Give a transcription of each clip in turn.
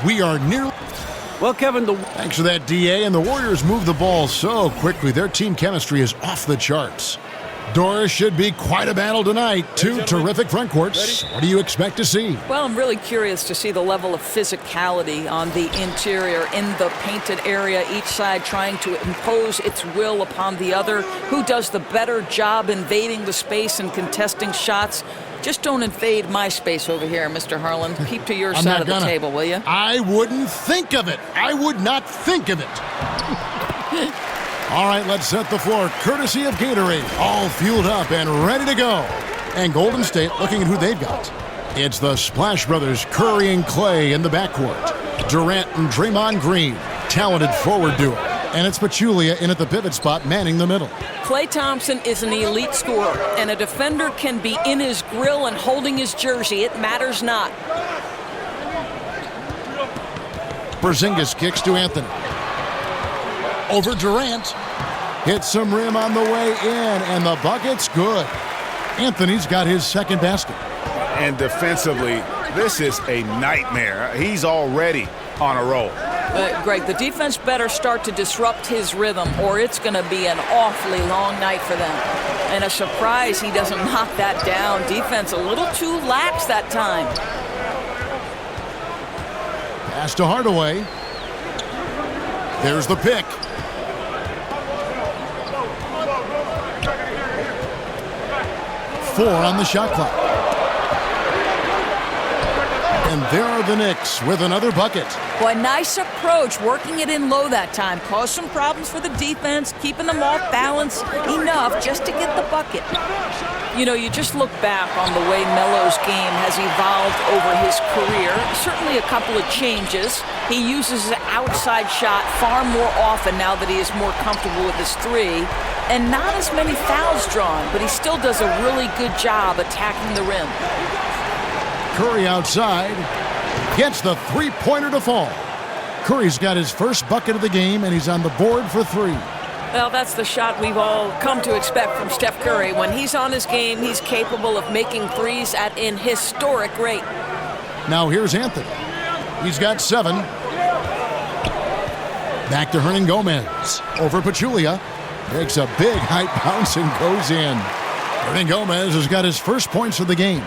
We are nearly... Well, Kevin, Thanks for that, DA. And the Warriors move the ball so quickly. Their team chemistry is off the charts. Doris should be quite a battle tonight. Two terrific front courts. What do you expect to see? Well, I'm really curious to see the level of physicality on the interior in the painted area, each side trying to impose its will upon the other. Who does the better job invading the space and contesting shots? Just don't invade my space over here, Mr. Harlan. Keep to your side of the table, will you? I wouldn't think of it. I would not think of it. All right, let's set the floor, courtesy of Gatorade. All fueled up and ready to go. And Golden State looking at who they've got. It's the Splash Brothers, Curry and Clay in the backcourt. Durant and Draymond Green, talented forward duo. And it's Pachulia in at the pivot spot, manning the middle. Klay Thompson is an elite scorer, and a defender can be in his grill and holding his jersey. It matters not. Porzingis kicks to Anthony. Over Durant. Hits some rim on the way in, and the bucket's good. Anthony's got his second basket. And defensively, this is a nightmare. He's already on a roll. Greg, the defense better start to disrupt his rhythm, or it's going to be an awfully long night for them. And a surprise he doesn't knock that down. Defense a little too lax that time. Pass to Hardaway. There's the pick. Four on the shot clock. And there are the Knicks with another bucket. Boy, nice approach, working it in low that time. Caused some problems for the defense, keeping them off balance enough just to get the bucket. You know, you just look back on the way Melo's game has evolved over his career. Certainly a couple of changes. He uses an outside shot far more often now that he is more comfortable with his three. And not as many fouls drawn, but he still does a really good job attacking the rim. Curry outside. Gets the three-pointer to fall. Curry's got his first bucket of the game, and he's on the board for three. Well, that's the shot we've all come to expect from Steph Curry. When he's on his game, he's capable of making threes at an historic rate. Now here's Anthony. He's got 7. Back to Hernan Gomez. Over Pachulia. Takes a big height bounce and goes in. Hernan Gomez has got his first points of the game.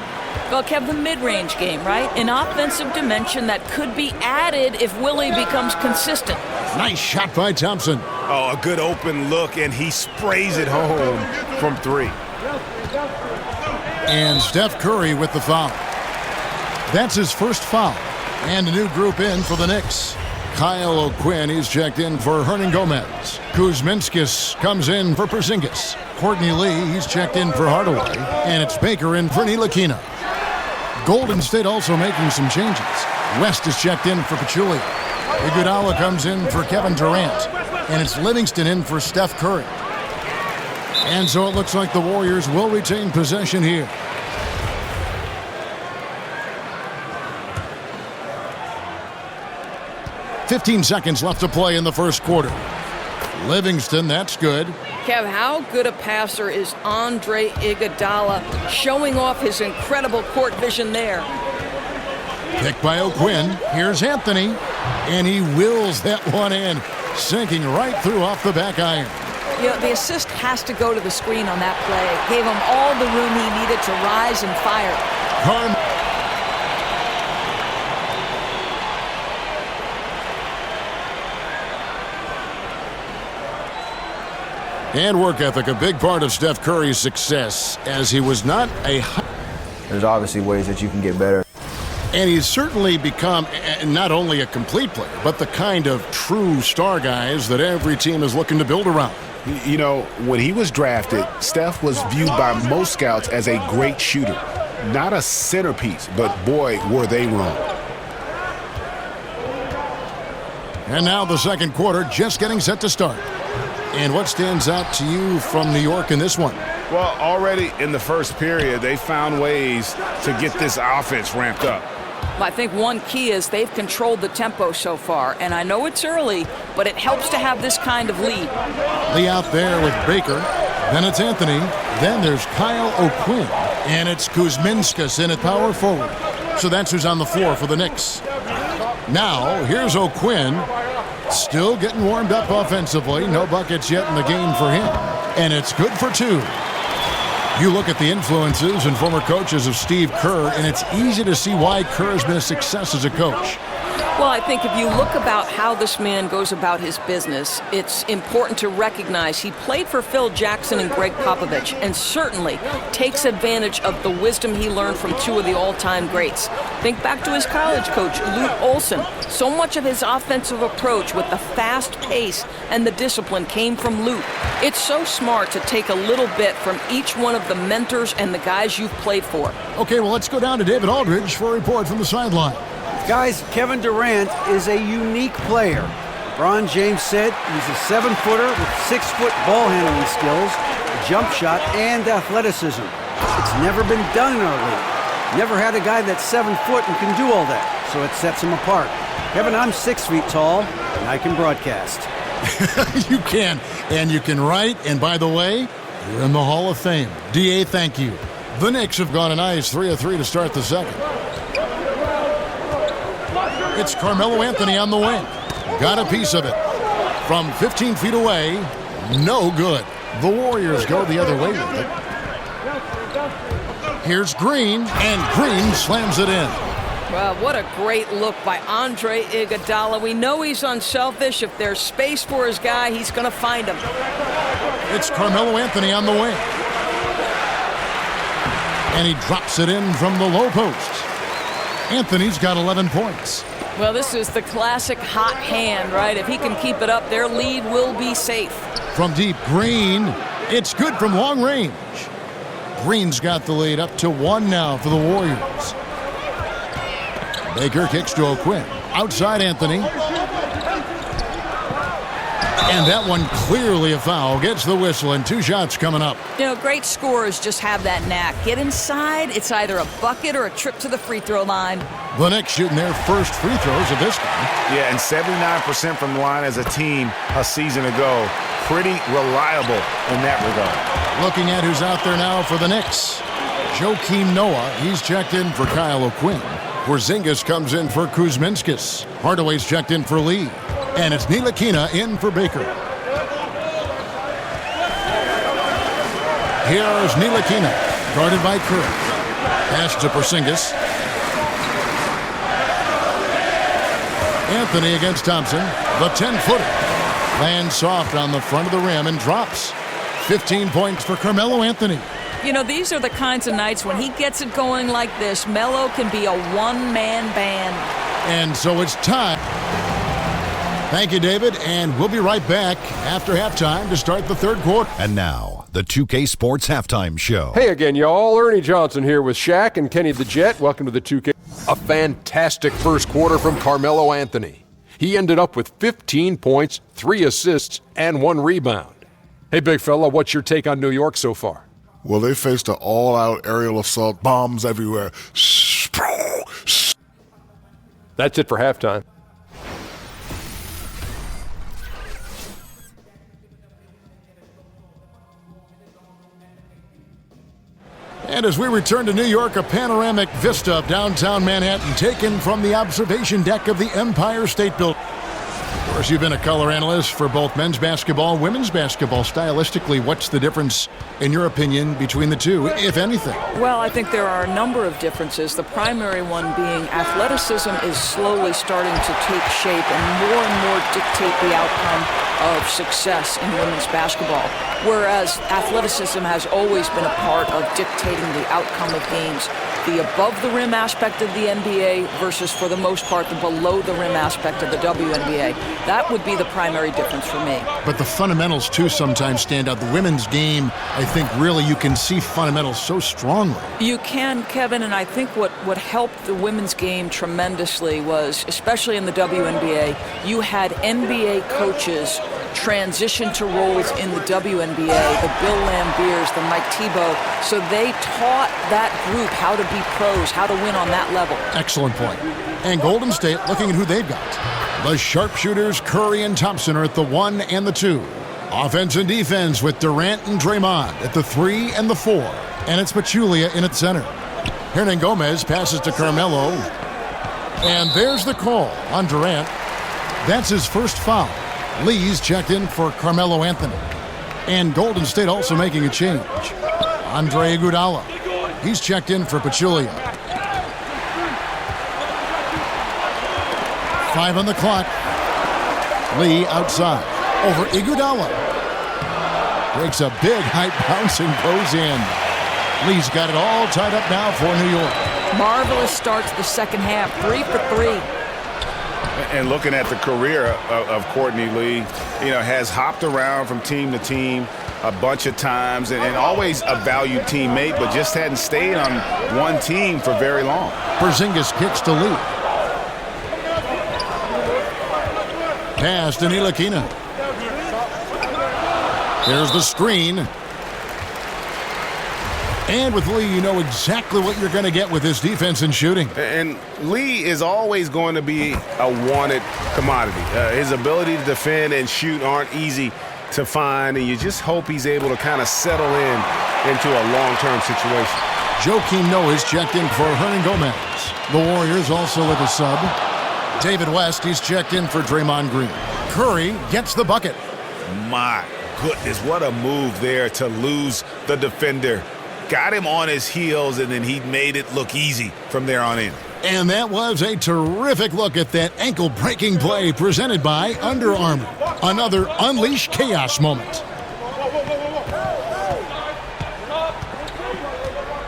Well, Kev, the mid-range game, right? An offensive dimension that could be added if Willie becomes consistent. Nice shot by Thompson. Oh, a good open look, and he sprays it home from 3. And Steph Curry with the foul. That's his first foul. And a new group in for the Knicks. Kyle O'Quinn, he's checked in for Hernan Gomez. Kuzminskis comes in for Porzingis. Courtney Lee, he's checked in for Hardaway. And it's Baker in for Ntilikina. Golden State also making some changes. West is checked in for Pachulia. Iguodala comes in for Kevin Durant. And it's Livingston in for Steph Curry. And so it looks like the Warriors will retain possession here. "15 seconds left to play in the first quarter. Livingston, that's good. Kev, how good a passer is Andre Iguodala, showing off his incredible court vision there. Picked by O'Quinn. Here's Anthony. And he wills that one in, sinking right through off the back iron. You know, the assist has to go to the screen on that play. Gave him all the room he needed to rise and fire. And work ethic, a big part of Steph Curry's success, as he was not a... There's obviously ways that you can get better. And he's certainly become not only a complete player, but the kind of true star guys that every team is looking to build around. You know, when he was drafted, Steph was viewed by most scouts as a great shooter. Not a centerpiece, but boy, were they wrong. And now the second quarter just getting set to start. And what stands out to you from New York in this one? Well, already in the first period, they found ways to get this offense ramped up. I think one key is they've controlled the tempo so far. And I know it's early, but it helps to have this kind of lead. Lee out there with Baker. Then it's Anthony. Then there's Kyle O'Quinn. And it's Kuzminskis in at power forward. So that's who's on the floor for the Knicks. Now, here's O'Quinn. Still getting warmed up offensively. No buckets yet in the game for him. And it's good for 2. You look at the influences and former coaches of Steve Kerr, and it's easy to see why Kerr has been a success as a coach. Well, I think if you look about how this man goes about his business, it's important to recognize he played for Phil Jackson and Greg Popovich, and certainly takes advantage of the wisdom he learned from 2 of the all-time greats. Think back to his college coach, Lute Olson. So much of his offensive approach with the fast pace and the discipline came from Lute. It's so smart to take a little bit from each one of the mentors and the guys you've played for. Okay, well, let's go down to David Aldridge for a report from the sideline. Guys, Kevin Durant is a unique player. LeBron James said he's a 7-footer with 6-foot ball handling skills, a jump shot, and athleticism. It's never been done in our league. Never had a guy that's 7 foot and can do all that, so it sets him apart. Kevin, I'm 6 feet tall, and I can broadcast. You can, and you can write, and by the way, you're in the Hall of Fame. D.A., thank you. The Knicks have gone a nice 3 of 3 to start the second. It's Carmelo Anthony on the wing. Got a piece of it. From 15 feet away, no good. The Warriors go the other way with it. Here's Green, and Green slams it in. Well, what a great look by Andre Iguodala. We know he's unselfish. If there's space for his guy, he's going to find him. It's Carmelo Anthony on the wing. And he drops it in from the low post. Anthony's got 11 points. Well, this is the classic hot hand, right? If he can keep it up, their lead will be safe. From deep, Green. It's good from long range. Green's got the lead up to 1 now for the Warriors. Baker kicks to O'Quinn. Outside Anthony. And that one clearly a foul. Gets the whistle, and 2 shots coming up. You know, great scorers just have that knack. Get inside, it's either a bucket or a trip to the free throw line. The Knicks shooting their first free throws of this game. Yeah, and 79% from the line as a team a season ago. Pretty reliable in that regard. Looking at who's out there now for the Knicks. Joakim Noah, he's checked in for Kyle O'Quinn. Porzingis comes in for Kuzminskis. Hardaway's checked in for Lee. And it's Ntilikina in for Baker. Here's Ntilikina, guarded by Kerr. Pass to Porzingis. Anthony against Thompson. The 10-footer. Lands soft on the front of the rim and drops. 15 points for Carmelo Anthony. You know, these are the kinds of nights when he gets it going like this, Melo can be a one-man band. And so it's time. Thank you, David, and we'll be right back after halftime to start the third quarter. And now, the 2K Sports Halftime Show. Hey again, y'all. Ernie Johnson here with Shaq and Kenny the Jet. Welcome to the 2K. A fantastic first quarter from Carmelo Anthony. He ended up with 15 points, 3 assists, and 1 rebound. Hey, big fella, what's your take on New York so far? Well, they faced an all-out aerial assault, bombs everywhere. That's it for halftime. And as we return to New York, a panoramic vista of downtown Manhattan taken from the observation deck of the Empire State Building. Of course, you've been a color analyst for both men's basketball, women's basketball. Stylistically, what's the difference, in your opinion, between the two, if anything? Well, I think there are a number of differences. The primary one being athleticism is slowly starting to take shape and more dictate the outcome of success in women's basketball, whereas athleticism has always been a part of dictating the outcome of games. The above-the-rim aspect of the NBA versus, for the most part, the below-the-rim aspect of the WNBA. That would be the primary difference for me. But the fundamentals, too, sometimes stand out. The women's game, I think, really, you can see fundamentals so strongly. You can, Kevin, and I think what helped the women's game tremendously was, especially in the WNBA, you had NBA coaches transition to roles in the WNBA, the Bill Lambiers, the Mike Thibault, so they taught that group how to be pros, how to win on that level. Excellent point. And Golden State, looking at who they've got. The sharpshooters Curry and Thompson are at the 1 and the 2. Offense and defense with Durant and Draymond at the 3 and the 4. And it's Pachulia in at center. Hernan Gomez passes to Carmelo. And there's the call on Durant. That's his first foul. Lee's checked in for Carmelo Anthony. And Golden State also making a change. Andre Iguodala. He's checked in for Pachulia. 5 on the clock. Lee outside. Over Iguodala. Breaks a big height bounce and goes in. Lee's got it all tied up now for New York. Marvelous start to the second half. 3 for 3. And looking at the career of Courtney Lee, has hopped around from team to team a bunch of times and always a valued teammate, but just hadn't stayed on one team for very long. Porzingis kicks to Lee. Pass to Ntilikina. There's the screen. And with Lee, you know exactly what you're going to get with his defense and shooting. And Lee is always going to be a wanted commodity. His ability to defend and shoot aren't easy to find, and you just hope he's able to kind of settle into a long-term situation. Joakim Noah is checked in for Hernan Gomez. The Warriors also with a sub. David West, he's checked in for Draymond Green. Curry gets the bucket. My goodness, what a move there to lose the defender. Got him on his heels, and then he made it look easy from there on in. And that was a terrific look at that ankle-breaking play presented by Under Armour. Another Unleash Chaos moment.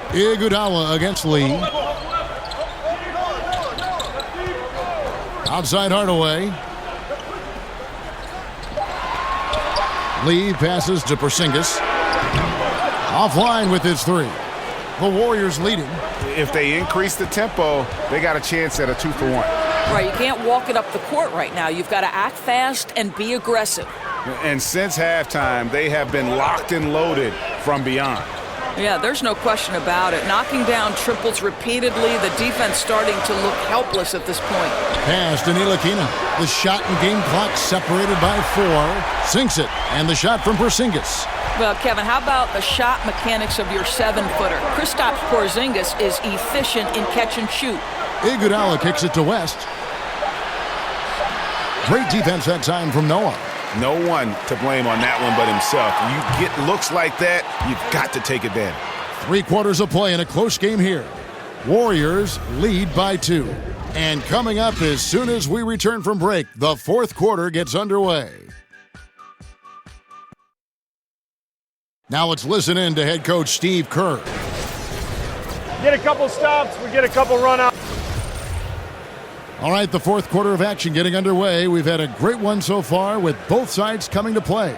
Iguodala against Lee. Outside Hardaway. Lee passes to Porzingis. Offline with his 3. The Warriors leading. If they increase the tempo, they got a chance at a 2-for-1. Right, you can't walk it up the court right now. You've got to act fast and be aggressive. And since halftime, they have been locked and loaded from beyond. Yeah, there's no question about it. Knocking down triples repeatedly, the defense starting to look helpless at this point. Pass to Ntilikina. The shot and game clock separated by 4. Sinks it. And the shot from Porzingis. Well, Kevin, how about the shot mechanics of your 7-footer? Kristaps Porzingis is efficient in catch and shoot. Iguodala kicks it to West. Great defense that time from Noah. No one to blame on that one but himself. You get looks like that, you've got to take advantage. 3 quarters of play in a close game here. Warriors lead by 2. And coming up as soon as we return from break, the 4th quarter gets underway. Now let's listen in to head coach Steve Kerr. Get a couple stops, we get a couple run-outs. All right, the 4th quarter of action getting underway. We've had a great one so far with both sides coming to play.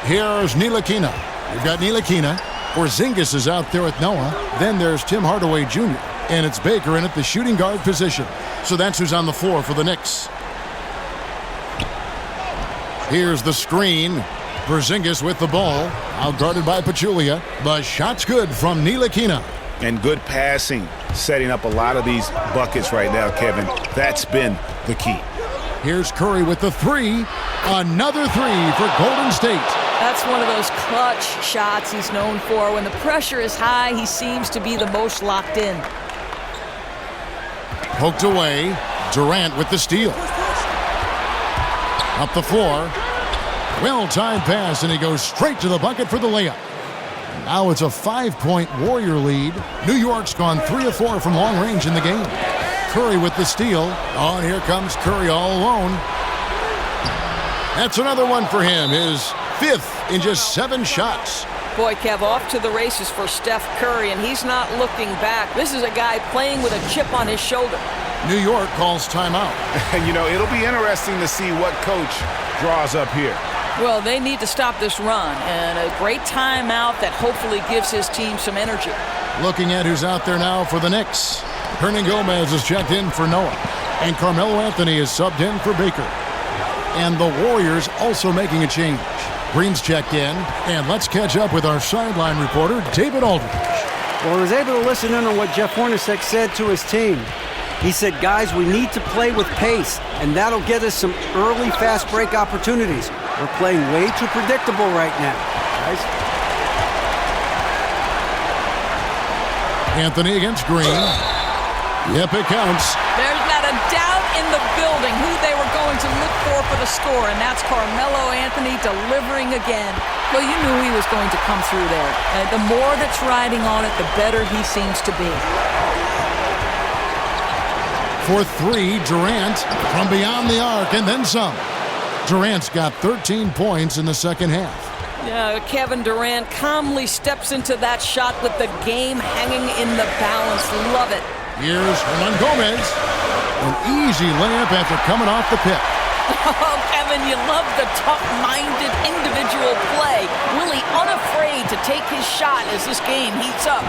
Here's Ntilikina. We've got Ntilikina. Porzingis is out there with Noah. Then there's Tim Hardaway Jr. And it's Baker in at the shooting guard position. So that's who's on the floor for the Knicks. Here's the screen. Porzingis with the ball. Outguarded by Pachulia. The shot's good from Ntilikina. And good passing, setting up a lot of these buckets right now, Kevin. That's been the key. Here's Curry with the 3. Another 3 for Golden State. That's one of those clutch shots he's known for. When the pressure is high, he seems to be the most locked in. Poked away. Durant with the steal. Up the floor. Well-timed pass, and he goes straight to the bucket for the layup. Now it's a 5-point Warrior lead. New York's gone 3 of 4 from long range in the game. Curry with the steal. Oh, and here comes Curry all alone. That's another one for him. His 5th in just 7 shots. Boy, Kev, off to the races for Steph Curry, and he's not looking back. This is a guy playing with a chip on his shoulder. New York calls timeout. It'll be interesting to see what coach draws up here. Well, they need to stop this run, and a great timeout that hopefully gives his team some energy. Looking at who's out there now for the Knicks. Hernan Gomez is checked in for Noah, and Carmelo Anthony is subbed in for Baker. And the Warriors also making a change. Green's checked in, and let's catch up with our sideline reporter, David Aldridge. Well, I was able to listen in on what Jeff Hornacek said to his team. He said, guys, we need to play with pace, and that'll get us some early fast break opportunities. We're playing way too predictable right now, guys. Anthony against Green. Yep, it counts. There's not a doubt in the building who they were going to look for the score, and that's Carmelo Anthony delivering again. Well, you knew he was going to come through there. The more that's riding on it, the better he seems to be. For three, Durant from beyond the arc and then some. Durant's got 13 points in the second half. Yeah, Kevin Durant calmly steps into that shot with the game hanging in the balance. Love it. Here's Hernan Gomez. An easy layup after coming off the pick. Oh, Kevin, you love the tough-minded individual play. Willie unafraid to take his shot as this game heats up.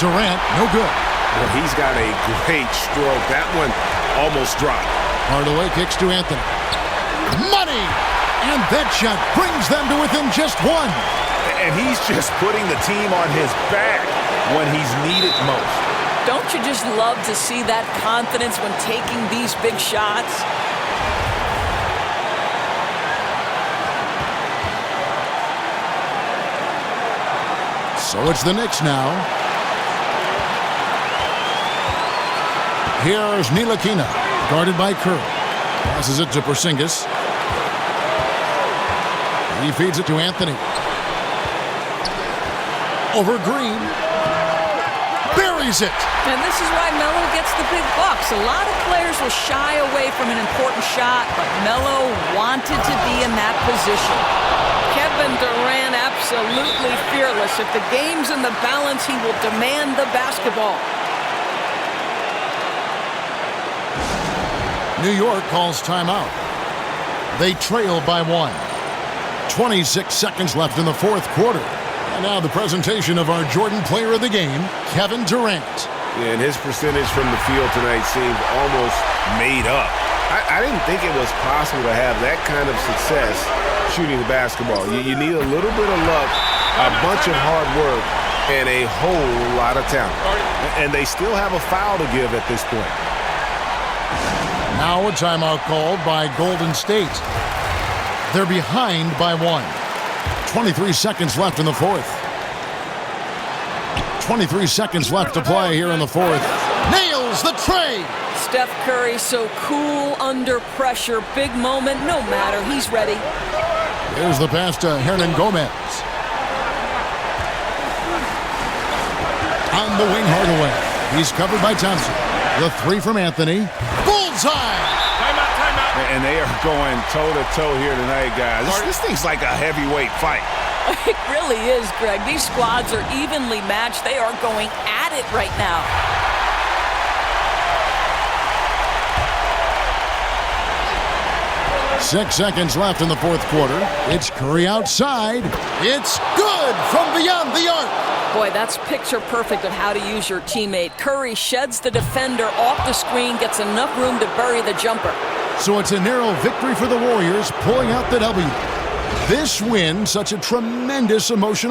Durant, no good. Well, he's got a great stroke. That one almost dropped. Hardaway kicks to Anthony. Money! And that shot brings them to within just one. And he's just putting the team on his back when he's needed most. Don't you just love to see that confidence when taking these big shots? So it's the Knicks now. Here's Ntilikina, guarded by Curry. Passes it to Porzingis. He feeds it to Anthony. Over Green. Buries it. And this is why Melo gets the big bucks. A lot of players will shy away from an important shot, but Melo wanted to be in that position. Kevin Durant absolutely fearless. If the game's in the balance, he will demand the basketball. New York calls timeout. They trail by one. 26 seconds left in the fourth quarter. And now the presentation of our Jordan Player of the Game, Kevin Durant. Yeah, and his percentage from the field tonight seemed almost made up. I didn't think it was possible to have that kind of success shooting the basketball. You need a little bit of luck, a bunch of hard work, and a whole lot of talent. And they still have a foul to give at this point. Now a timeout called by Golden State. They're behind by one. 23 seconds left in the fourth. 23 seconds left to play here in the fourth. Nails the tray. Steph Curry so cool under pressure. Big moment, no matter. He's ready. Here's the pass to Hernan Gomez. On the wing, Hardaway. He's covered by Thompson. The three from Anthony. Bullseye! And they are going toe-to-toe here tonight, guys. This thing's like a heavyweight fight. It really is, Greg. These squads are evenly matched. They are going at it right now. Six seconds left in the fourth quarter. It's Curry outside. It's good from beyond the arc. Boy, that's picture perfect of how to use your teammate. Curry sheds the defender off the screen, gets enough room to bury the jumper. So it's a narrow victory for the Warriors, pulling out the W. This win, such a tremendous emotional